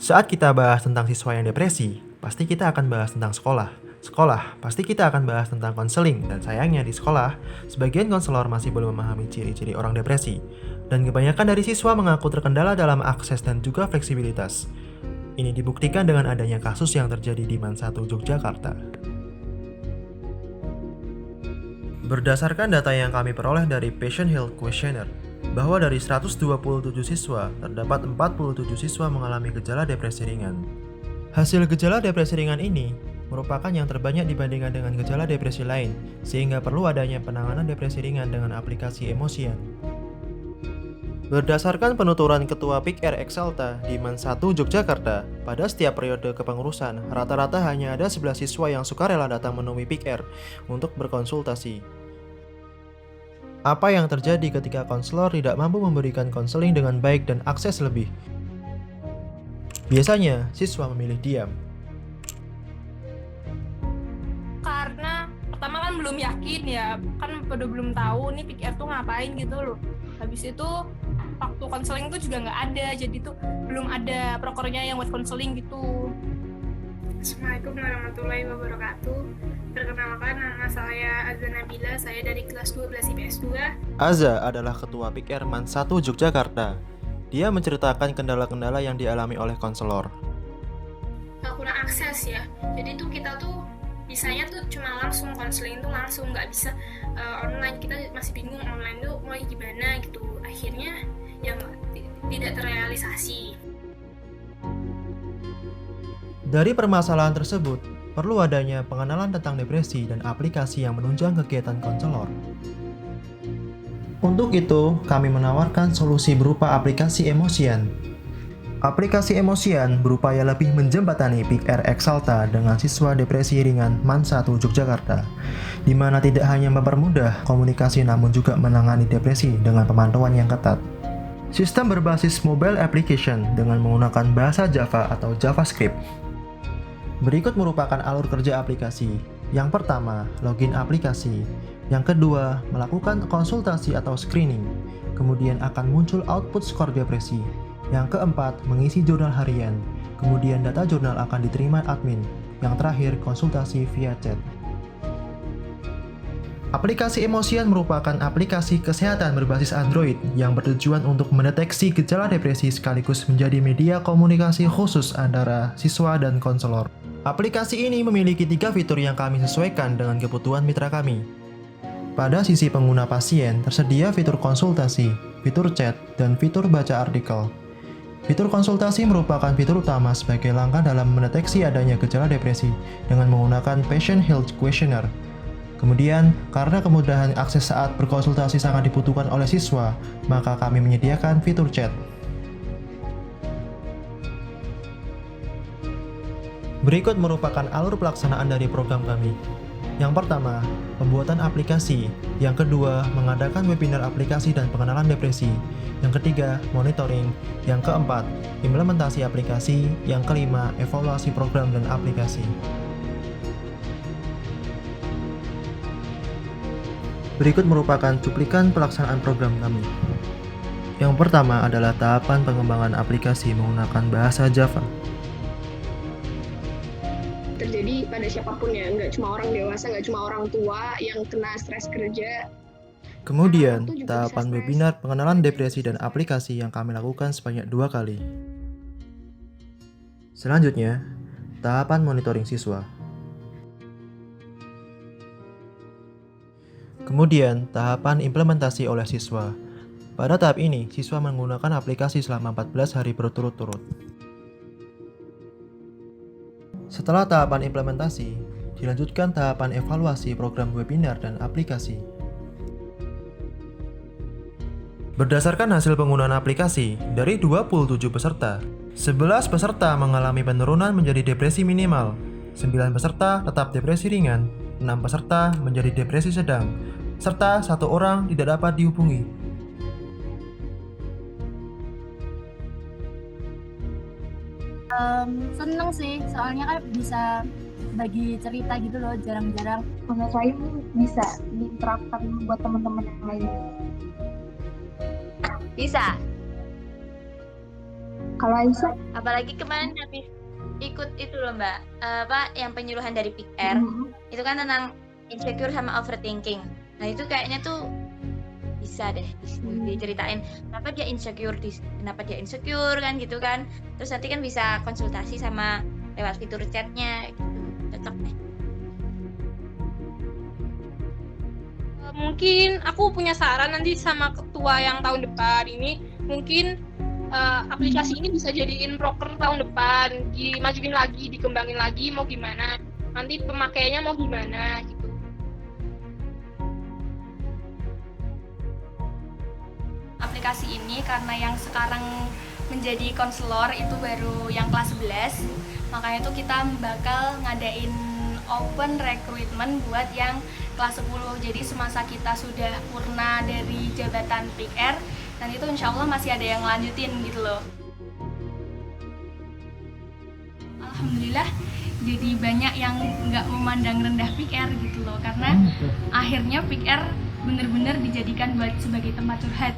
Saat kita bahas tentang siswa yang depresi, pasti kita akan bahas tentang sekolah. Sekolah, pasti kita akan bahas tentang konseling, dan sayangnya di sekolah, sebagian konselor masih belum memahami ciri-ciri orang depresi. Dan kebanyakan dari siswa mengaku terkendala dalam akses dan juga fleksibilitas. Ini dibuktikan dengan adanya kasus yang terjadi di MAN 1 Yogyakarta. Berdasarkan data yang kami peroleh dari Patient Health Questionnaire, bahwa dari 127 siswa, terdapat 47 siswa mengalami gejala depresi ringan. Hasil gejala depresi ringan ini merupakan yang terbanyak dibandingkan dengan gejala depresi lain, sehingga perlu adanya penanganan depresi ringan dengan aplikasi Emosian. Berdasarkan penuturan Ketua PIKR Exalta di MAN 1 Yogyakarta, pada setiap periode kepengurusan, rata-rata hanya ada 11 siswa yang sukarela datang menemui PIKR untuk berkonsultasi. Apa yang terjadi ketika konselor tidak mampu memberikan konseling dengan baik dan akses lebih? Biasanya, siswa memilih diam. Karena pertama kan belum yakin ya, kan pada belum tahu nih PIKR tuh ngapain gitu loh. Habis itu waktu konseling tuh juga nggak ada, jadi tuh belum ada prokernya yang buat konseling gitu. Assalamualaikum warahmatullahi wabarakatuh. Perkenalkan, nama saya Azza Nabila, saya dari kelas 12 IPS 2. Azza adalah Ketua PIKR MAN 1 Yogyakarta. Dia menceritakan kendala-kendala yang dialami oleh konselor. Kurang akses ya, jadi tuh kita tuh bisanya tuh cuma langsung konseling tuh langsung, nggak bisa online. Kita masih bingung online tuh mulai gimana gitu. Akhirnya yang tidak terrealisasi. Dari permasalahan tersebut, perlu adanya pengenalan tentang depresi dan aplikasi yang menunjang kegiatan konselor. Untuk itu, kami menawarkan solusi berupa aplikasi Emosian. Aplikasi Emosian berupaya lebih menjembatani PIKR Exalta dengan siswa depresi ringan MAN 1 Yogyakarta, di mana tidak hanya mempermudah komunikasi namun juga menangani depresi dengan pemantauan yang ketat. Sistem berbasis mobile application dengan menggunakan bahasa Java atau JavaScript. Berikut merupakan alur kerja aplikasi. Yang pertama, login aplikasi. Yang kedua, melakukan konsultasi atau screening. Kemudian akan muncul output skor depresi. Yang keempat, mengisi jurnal harian. Kemudian data jurnal akan diterima admin. Yang terakhir, konsultasi via chat. Aplikasi Emosian merupakan aplikasi kesehatan berbasis Android yang bertujuan untuk mendeteksi gejala depresi sekaligus menjadi media komunikasi khusus antara siswa dan konselor. Aplikasi ini memiliki 3 fitur yang kami sesuaikan dengan kebutuhan mitra kami. Pada sisi pengguna pasien, tersedia fitur konsultasi, fitur chat, dan fitur baca artikel. Fitur konsultasi merupakan fitur utama sebagai langkah dalam mendeteksi adanya gejala depresi dengan menggunakan Patient Health Questionnaire. Kemudian, karena kemudahan akses saat berkonsultasi sangat dibutuhkan oleh siswa, maka kami menyediakan fitur chat. Berikut merupakan alur pelaksanaan dari program kami. Yang pertama, pembuatan aplikasi. Yang kedua, mengadakan webinar aplikasi dan pengenalan depresi. Yang ketiga, monitoring. Yang keempat, implementasi aplikasi. Yang kelima, evaluasi program dan aplikasi. Berikut merupakan cuplikan pelaksanaan program kami. Yang pertama adalah tahapan pengembangan aplikasi menggunakan bahasa Java. Terjadi pada siapapun ya, nggak cuma orang dewasa, nggak cuma orang tua yang kena stres kerja. Kemudian, tahapan webinar pengenalan depresi dan aplikasi yang kami lakukan sebanyak 2 kali. Selanjutnya, tahapan monitoring siswa. Kemudian, tahapan implementasi oleh siswa. Pada tahap ini, siswa menggunakan aplikasi selama 14 hari berturut-turut. Setelah tahapan implementasi, dilanjutkan tahapan evaluasi program webinar dan aplikasi. Berdasarkan hasil penggunaan aplikasi, dari 27 peserta, 11 peserta mengalami penurunan menjadi depresi minimal, 9 peserta tetap depresi ringan, 6 peserta menjadi depresi sedang, serta 1 orang tidak dapat dihubungi. Seneng sih, soalnya kan bisa bagi cerita gitu loh, jarang-jarang. Menurut saya bisa diterapkan buat teman-teman yang lain. Bisa. Kalau Aisyah? Apalagi kemarin habis ikut itu loh Mbak, yang penyuluhan dari PIKR. Itu kan tentang insecure sama overthinking. Nah itu kayaknya tuh bisa deh diceritain kenapa dia insecure kan gitu kan. Terus nanti kan bisa konsultasi sama lewat fitur chatnya gitu. Cocok deh. Mungkin aku punya saran nanti sama ketua yang tahun depan ini, mungkin aplikasi ini bisa jadiin proker tahun depan, dimajuin lagi, dikembangin lagi, mau gimana, nanti pemakaiannya mau gimana gitu. Aplikasi ini karena yang sekarang menjadi konselor itu baru yang kelas 11, makanya itu kita bakal ngadain open recruitment buat yang kelas 10. Jadi semasa kita sudah purna dari jabatan PIKR, dan itu insya Allah masih ada yang lanjutin gitu loh. Alhamdulillah jadi banyak yang nggak memandang rendah PIKR gitu loh, karena akhirnya PIKR benar-benar dijadikan buat sebagai tempat curhat.